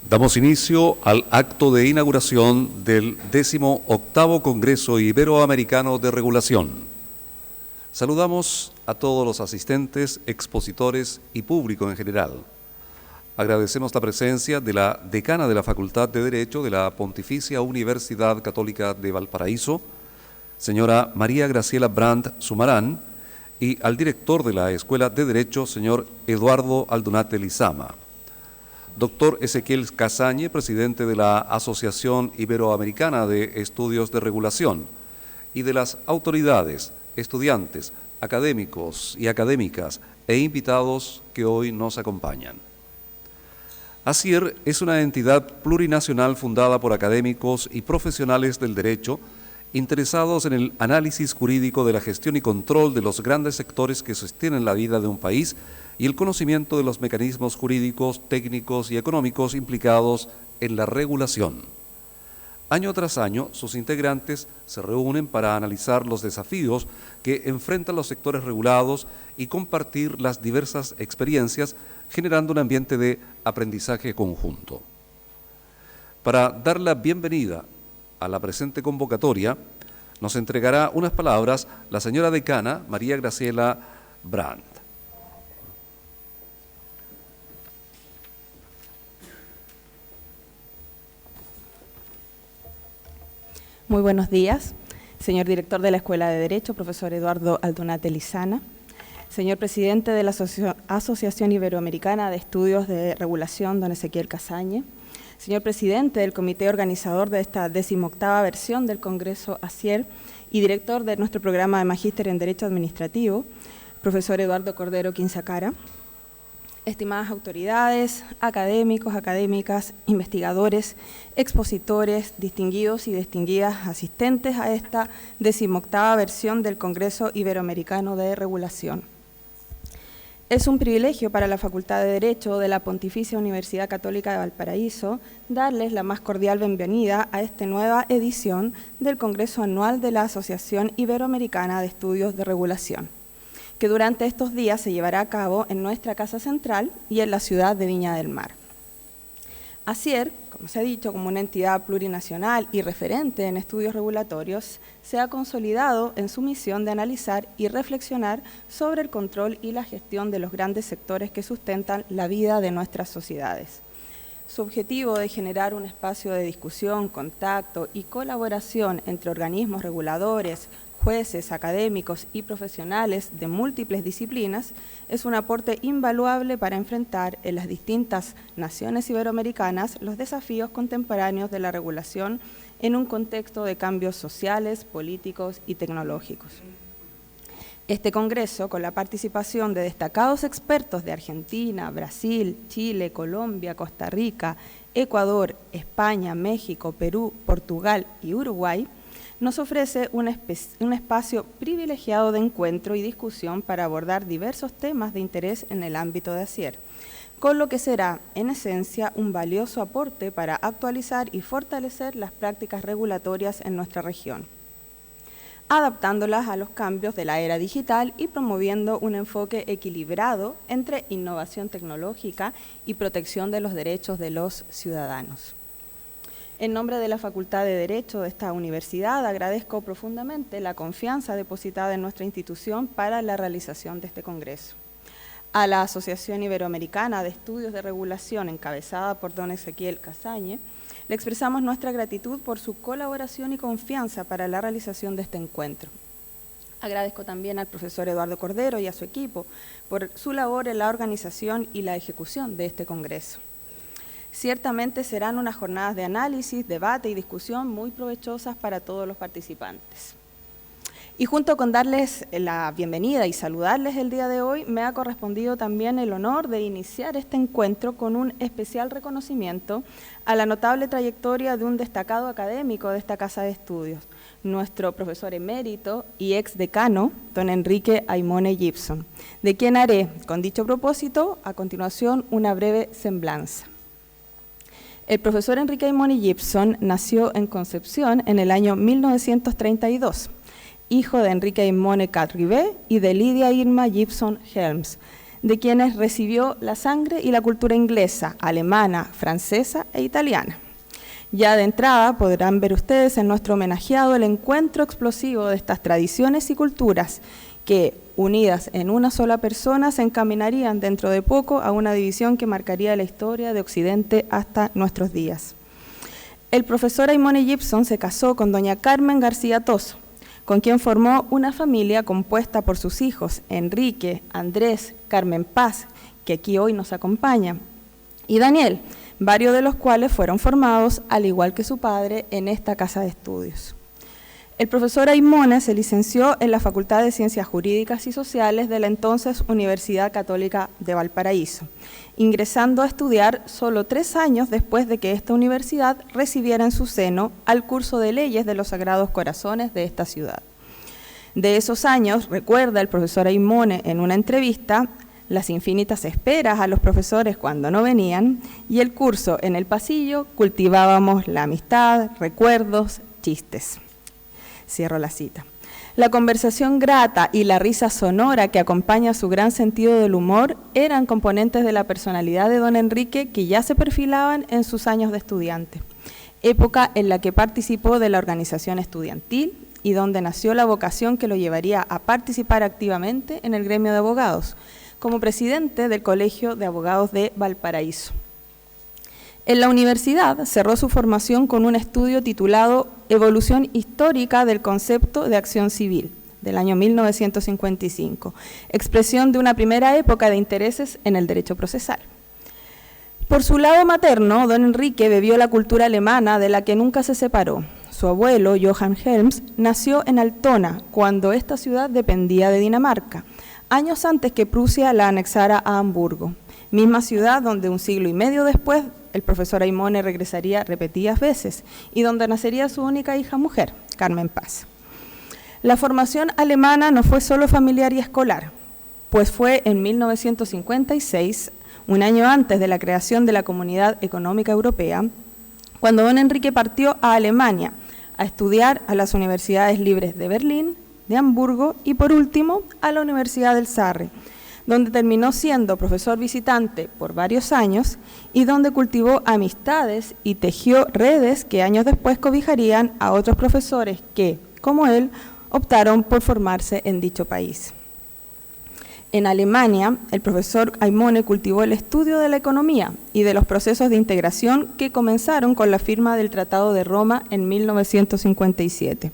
Damos inicio al acto de inauguración del 18º Congreso Iberoamericano de Regulación. Saludamos a todos los asistentes, expositores y público en general. Agradecemos la presencia de la decana de la Facultad de Derecho de la Pontificia Universidad Católica de Valparaíso, señora María Graciela Brandt Sumarán, y al director de la Escuela de Derecho, señor Eduardo Aldunate Lizama. Doctor Ezequiel Casañe, presidente de la Asociación Iberoamericana de Estudios de Regulación, y de las autoridades, estudiantes, académicos y académicas e invitados que hoy nos acompañan. ASIER es una entidad plurinacional fundada por académicos y profesionales del derecho interesados en el análisis jurídico de la gestión y control de los grandes sectores que sostienen la vida de un país y el conocimiento de los mecanismos jurídicos, técnicos y económicos implicados en la regulación. Año tras año, sus integrantes se reúnen para analizar los desafíos que enfrentan los sectores regulados y compartir las diversas experiencias, generando un ambiente de aprendizaje conjunto. Para dar la bienvenida a la presente convocatoria, nos entregará unas palabras la señora decana María Graciela Brandt. Muy buenos días, señor director de la Escuela de Derecho, profesor Eduardo Aldunate Lizama, señor presidente de la Asociación Iberoamericana de Estudios de Regulación, don Ezequiel Casañe, señor presidente del comité organizador de esta 18ª versión del Congreso ASIER y director de nuestro programa de Magíster en Derecho Administrativo, profesor Eduardo Cordero Quinzacara, estimadas autoridades, académicos, académicas, investigadores, expositores, distinguidos y distinguidas asistentes a esta 18ª versión del Congreso Iberoamericano de Regulación. Es un privilegio para la Facultad de Derecho de la Pontificia Universidad Católica de Valparaíso darles la más cordial bienvenida a esta nueva edición del Congreso Anual de la Asociación Iberoamericana de Estudios de Regulación, que durante estos días se llevará a cabo en nuestra Casa Central y en la ciudad de Viña del Mar. ASIER, como se ha dicho, como una entidad plurinacional y referente en estudios regulatorios, se ha consolidado en su misión de analizar y reflexionar sobre el control y la gestión de los grandes sectores que sustentan la vida de nuestras sociedades. Su objetivo de generar un espacio de discusión, contacto y colaboración entre organismos reguladores, jueces, académicos y profesionales de múltiples disciplinas es un aporte invaluable para enfrentar en las distintas naciones iberoamericanas los desafíos contemporáneos de la regulación en un contexto de cambios sociales, políticos y tecnológicos. Este congreso, con la participación de destacados expertos de Argentina, Brasil, Chile, Colombia, Costa Rica, Ecuador, España, México, Perú, Portugal y Uruguay, nos ofrece un espacio privilegiado de encuentro y discusión para abordar diversos temas de interés en el ámbito de ASIER, con lo que será, en esencia, un valioso aporte para actualizar y fortalecer las prácticas regulatorias en nuestra región, adaptándolas a los cambios de la era digital y promoviendo un enfoque equilibrado entre innovación tecnológica y protección de los derechos de los ciudadanos. En nombre de la Facultad de Derecho de esta universidad, agradezco profundamente la confianza depositada en nuestra institución para la realización de este congreso. A la Asociación Iberoamericana de Estudios de Regulación, encabezada por don Ezequiel Casañe, le expresamos nuestra gratitud por su colaboración y confianza para la realización de este encuentro. Agradezco también al profesor Eduardo Cordero y a su equipo por su labor en la organización y la ejecución de este congreso. Ciertamente serán unas jornadas de análisis, debate y discusión muy provechosas para todos los participantes. Y junto con darles la bienvenida y saludarles el día de hoy, me ha correspondido también el honor de iniciar este encuentro con un especial reconocimiento a la notable trayectoria de un destacado académico de esta Casa de Estudios, nuestro profesor emérito y ex decano, don Enrique Aimone Gibson, de quien haré, con dicho propósito, a continuación una breve semblanza. El profesor Enrique Aimone Gibson nació en Concepción en el año 1932, hijo de Enrique Aimone Catribé y de Lidia Irma Gibson Helms, de quienes recibió la sangre y la cultura inglesa, alemana, francesa e italiana. Ya de entrada podrán ver ustedes en nuestro homenajeado el encuentro explosivo de estas tradiciones y culturas que, unidas en una sola persona, se encaminarían dentro de poco a una división que marcaría la historia de Occidente hasta nuestros días. El profesor Aimone Gibson se casó con doña Carmen García Toso, con quien formó una familia compuesta por sus hijos Enrique, Andrés, Carmen Paz, que aquí hoy nos acompaña, y Daniel, varios de los cuales fueron formados, al igual que su padre, en esta casa de estudios. El profesor Aimone se licenció en la Facultad de Ciencias Jurídicas y Sociales de la entonces Universidad Católica de Valparaíso, ingresando a estudiar solo 3 años después de que esta universidad recibiera en su seno al curso de leyes de los Sagrados Corazones de esta ciudad. De esos años, recuerda el profesor Aimone en una entrevista, las infinitas esperas a los profesores cuando no venían, y el curso en el pasillo cultivábamos la amistad, recuerdos, chistes. Cierro la cita. La conversación grata y la risa sonora que acompaña su gran sentido del humor eran componentes de la personalidad de don Enrique que ya se perfilaban en sus años de estudiante, época en la que participó de la organización estudiantil y donde nació la vocación que lo llevaría a participar activamente en el gremio de abogados, como presidente del Colegio de Abogados de Valparaíso. En la universidad cerró su formación con un estudio titulado Evolución histórica del concepto de acción civil, del año 1955, expresión de una primera época de intereses en el derecho procesal. Por su lado materno, don Enrique bebió la cultura alemana de la que nunca se separó. Su abuelo, Johann Helms, nació en Altona, cuando esta ciudad dependía de Dinamarca, años antes que Prusia la anexara a Hamburgo, misma ciudad donde un siglo y medio después el profesor Aimone regresaría repetidas veces y donde nacería su única hija mujer, Carmen Paz. La formación alemana no fue solo familiar y escolar, pues fue en 1956, un año antes de la creación de la Comunidad Económica Europea, cuando don Enrique partió a Alemania a estudiar a las universidades libres de Berlín, de Hamburgo y por último a la Universidad del Sarre, donde terminó siendo profesor visitante por varios años y donde cultivó amistades y tejió redes que años después cobijarían a otros profesores que, como él, optaron por formarse en dicho país. En Alemania, el profesor Aimone cultivó el estudio de la economía y de los procesos de integración que comenzaron con la firma del Tratado de Roma en 1957,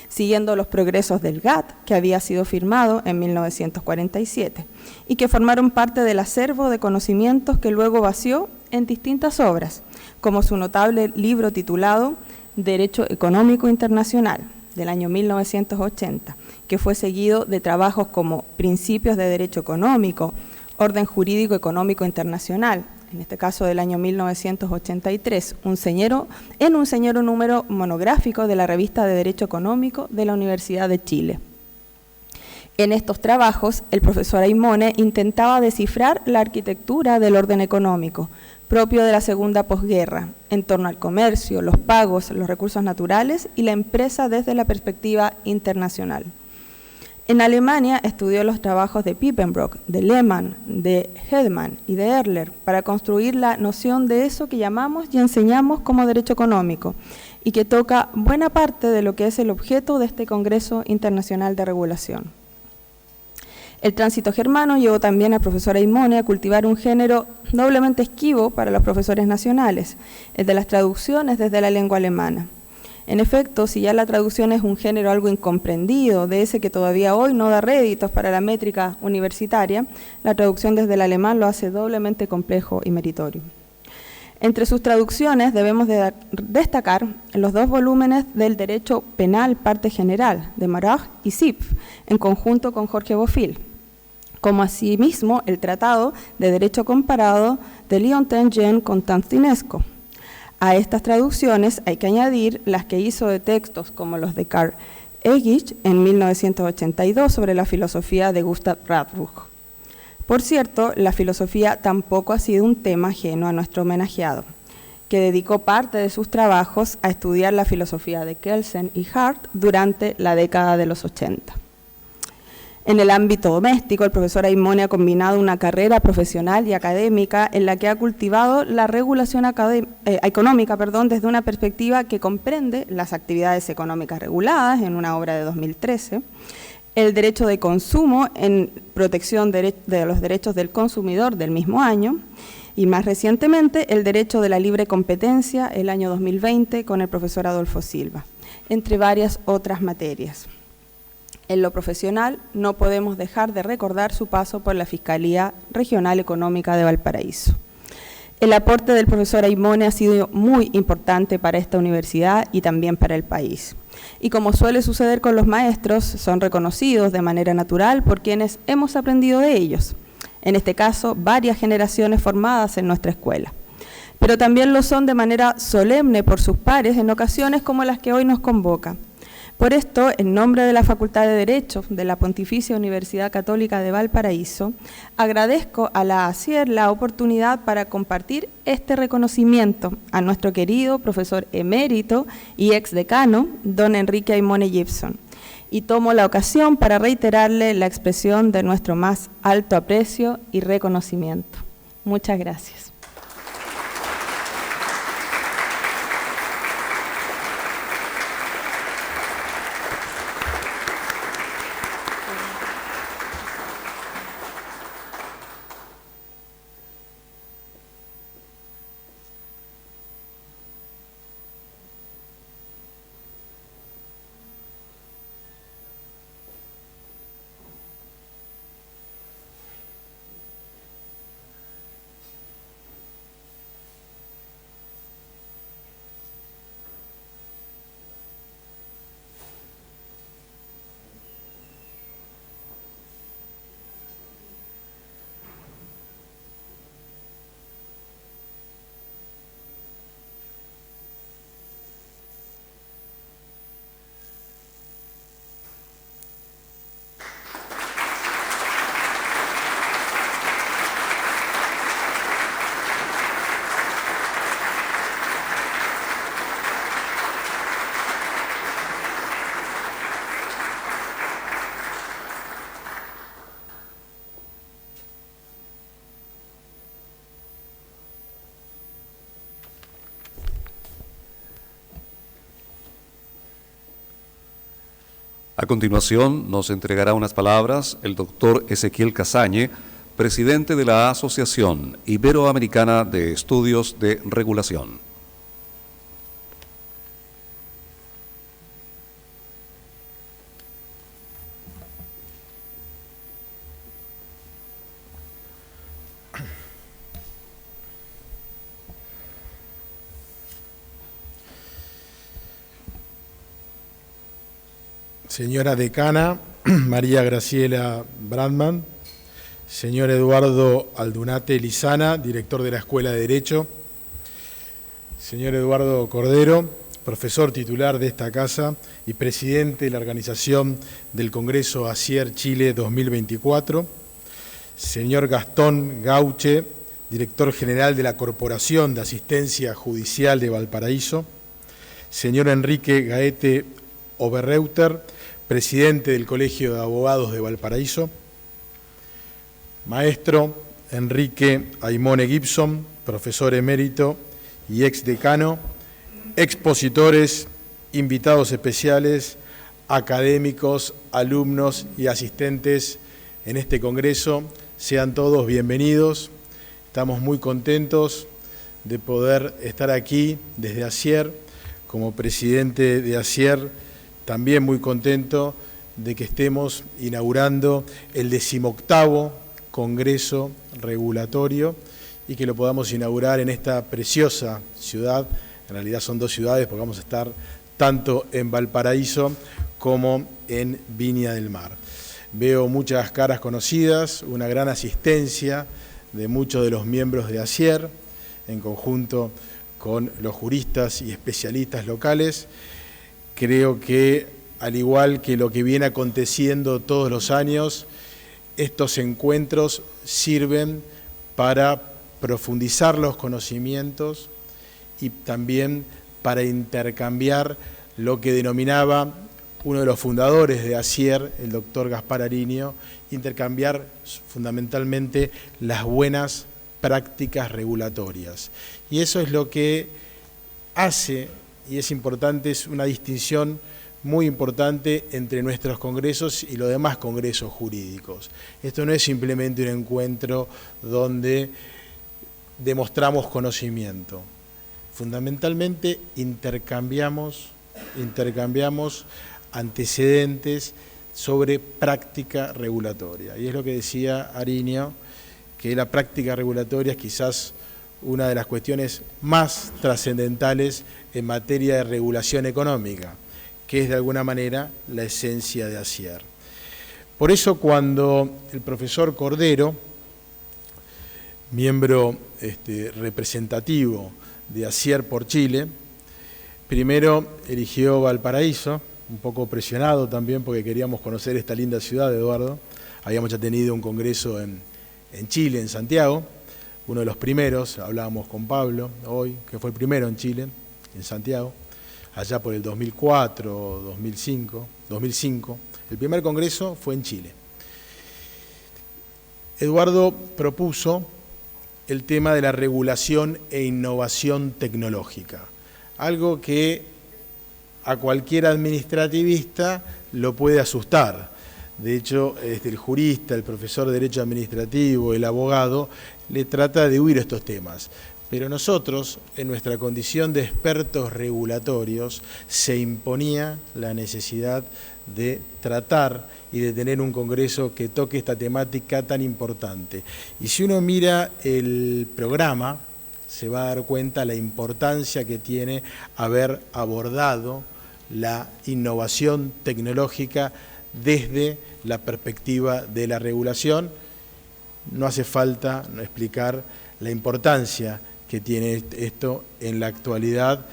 siguiendo los progresos del GATT, que había sido firmado en 1947, y que formaron parte del acervo de conocimientos que luego vació en distintas obras, como su notable libro titulado Derecho Económico Internacional, del año 1980, que fue seguido de trabajos como Principios de Derecho Económico, Orden Jurídico Económico Internacional, en este caso del año 1983, un señero número monográfico de la Revista de Derecho Económico de la Universidad de Chile. En estos trabajos, el profesor Aimone intentaba descifrar la arquitectura del orden económico, propio de la segunda posguerra, en torno al comercio, los pagos, los recursos naturales y la empresa desde la perspectiva internacional. En Alemania estudió los trabajos de Piepenbrock, de Lehmann, de Hedman y de Erler para construir la noción de eso que llamamos y enseñamos como derecho económico y que toca buena parte de lo que es el objeto de este Congreso Internacional de Regulación. El tránsito germano llevó también al profesor Aimone a cultivar un género doblemente esquivo para los profesores nacionales, el de las traducciones desde la lengua alemana. En efecto, si ya la traducción es un género algo incomprendido, de ese que todavía hoy no da réditos para la métrica universitaria, la traducción desde el alemán lo hace doblemente complejo y meritorio. Entre sus traducciones debemos destacar los 2 volúmenes del Derecho Penal Parte General, de Marag y Zipf, en conjunto con Jorge Bofill, como asimismo el Tratado de Derecho Comparado de Liontin-Jean-Constantinesco. A estas traducciones hay que añadir las que hizo de textos como los de Karl Egich en 1982 sobre la filosofía de Gustav Radbruch. Por cierto, la filosofía tampoco ha sido un tema ajeno a nuestro homenajeado, que dedicó parte de sus trabajos a estudiar la filosofía de Kelsen y Hart durante la década de los 80. En el ámbito doméstico, el profesor Aymone ha combinado una carrera profesional y académica en la que ha cultivado la regulación económica desde una perspectiva que comprende las actividades económicas reguladas en una obra de 2013, el derecho de consumo en protección de los derechos del consumidor del mismo año y más recientemente el derecho de la libre competencia el año 2020 con el profesor Adolfo Silva, entre varias otras materias. En lo profesional, no podemos dejar de recordar su paso por la Fiscalía Regional Económica de Valparaíso. El aporte del profesor Aymone ha sido muy importante para esta universidad y también para el país. Y como suele suceder con los maestros, son reconocidos de manera natural por quienes hemos aprendido de ellos. En este caso, varias generaciones formadas en nuestra escuela. Pero también lo son de manera solemne por sus pares en ocasiones como las que hoy nos convoca. Por esto, en nombre de la Facultad de Derecho de la Pontificia Universidad Católica de Valparaíso, agradezco a la ASIER la oportunidad para compartir este reconocimiento a nuestro querido profesor emérito y exdecano, don Enrique Aymone Gibson, y tomo la ocasión para reiterarle la expresión de nuestro más alto aprecio y reconocimiento. Muchas gracias. A continuación, nos entregará unas palabras el doctor Ezequiel Casañe, presidente de la Asociación Iberoamericana de Estudios de Regulación. Señora decana, María Graciela Brandman, señor Eduardo Aldunate Lizana, director de la Escuela de Derecho, señor Eduardo Cordero, profesor titular de esta casa y presidente de la organización del Congreso ASIER Chile 2024, señor Gastón Gauche, director general de la Corporación de Asistencia Judicial de Valparaíso, señor Enrique Gaete Oberreuter, presidente del Colegio de Abogados de Valparaíso, maestro Enrique Aymone Gibson, profesor emérito y exdecano, expositores, invitados especiales, académicos, alumnos y asistentes en este congreso, sean todos bienvenidos. Estamos muy contentos de poder estar aquí desde ASIER, como presidente de ASIER. También muy contento de que estemos inaugurando el 18º Congreso Regulatorio y que lo podamos inaugurar en esta preciosa ciudad. En realidad son dos ciudades porque vamos a estar tanto en Valparaíso como en Viña del Mar. Veo muchas caras conocidas, una gran asistencia de muchos de los miembros de ASIER, en conjunto con los juristas y especialistas locales. Creo que, al igual que lo que viene aconteciendo todos los años, estos encuentros sirven para profundizar los conocimientos y también para intercambiar lo que denominaba uno de los fundadores de ASIER, el doctor Gaspar Ariño, intercambiar fundamentalmente las buenas prácticas regulatorias. Y eso es lo que hace, y es importante, es una distinción muy importante entre nuestros congresos y los demás congresos jurídicos. Esto no es simplemente un encuentro donde demostramos conocimiento. Fundamentalmente intercambiamos antecedentes sobre práctica regulatoria. Y es lo que decía Ariño, que la práctica regulatoria es quizás una de las cuestiones más trascendentales en materia de regulación económica, que es de alguna manera la esencia de ASIER. Por eso cuando el profesor Cordero, miembro representativo de ASIER por Chile, primero eligió Valparaíso, un poco presionado también porque queríamos conocer esta linda ciudad, Eduardo. Habíamos ya tenido un congreso en Chile, en Santiago, uno de los primeros, hablábamos con Pablo hoy, que fue el primero en Chile, en Santiago, allá por el 2004, 2005. El primer congreso fue en Chile. Eduardo propuso el tema de la regulación e innovación tecnológica, algo que a cualquier administrativista lo puede asustar. De hecho, el jurista, el profesor de Derecho Administrativo, el abogado, le trata de huir a estos temas. Pero nosotros, en nuestra condición de expertos regulatorios, se imponía la necesidad de tratar y de tener un congreso que toque esta temática tan importante. Y si uno mira el programa, se va a dar cuenta la importancia que tiene haber abordado la innovación tecnológica desde la perspectiva de la regulación. No hace falta explicar la importancia que tiene esto en la actualidad,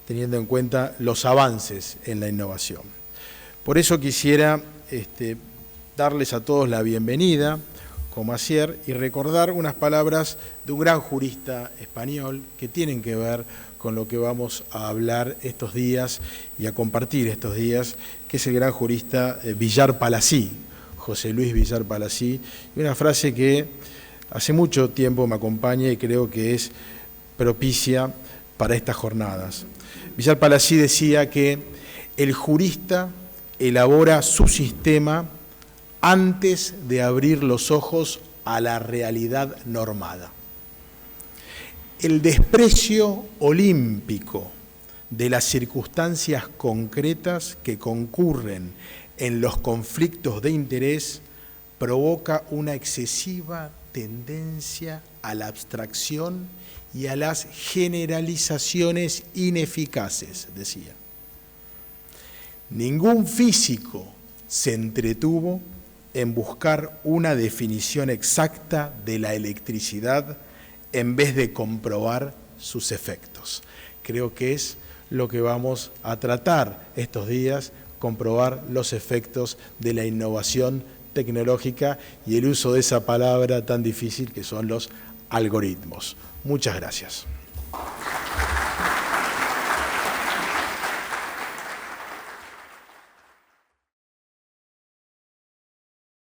teniendo en cuenta los avances en la innovación. Por eso quisiera darles a todos la bienvenida como ASIER y recordar unas palabras de un gran jurista español que tienen que ver con lo que vamos a hablar estos días y a compartir estos días, que es el gran jurista Villar Palasí, José Luis Villar Palasí, y una frase que hace mucho tiempo me acompaña y creo que es propicia para estas jornadas. Villar Palasí decía que el jurista elabora su sistema antes de abrir los ojos a la realidad normada. El desprecio olímpico de las circunstancias concretas que concurren en los conflictos de interés provoca una excesiva tendencia a la abstracción y a las generalizaciones ineficaces, decía. Ningún físico se entretuvo en buscar una definición exacta de la electricidad en vez de comprobar sus efectos. Creo que es lo que vamos a tratar estos días, comprobar los efectos de la innovación tecnológica y el uso de esa palabra tan difícil que son los algoritmos. Muchas gracias.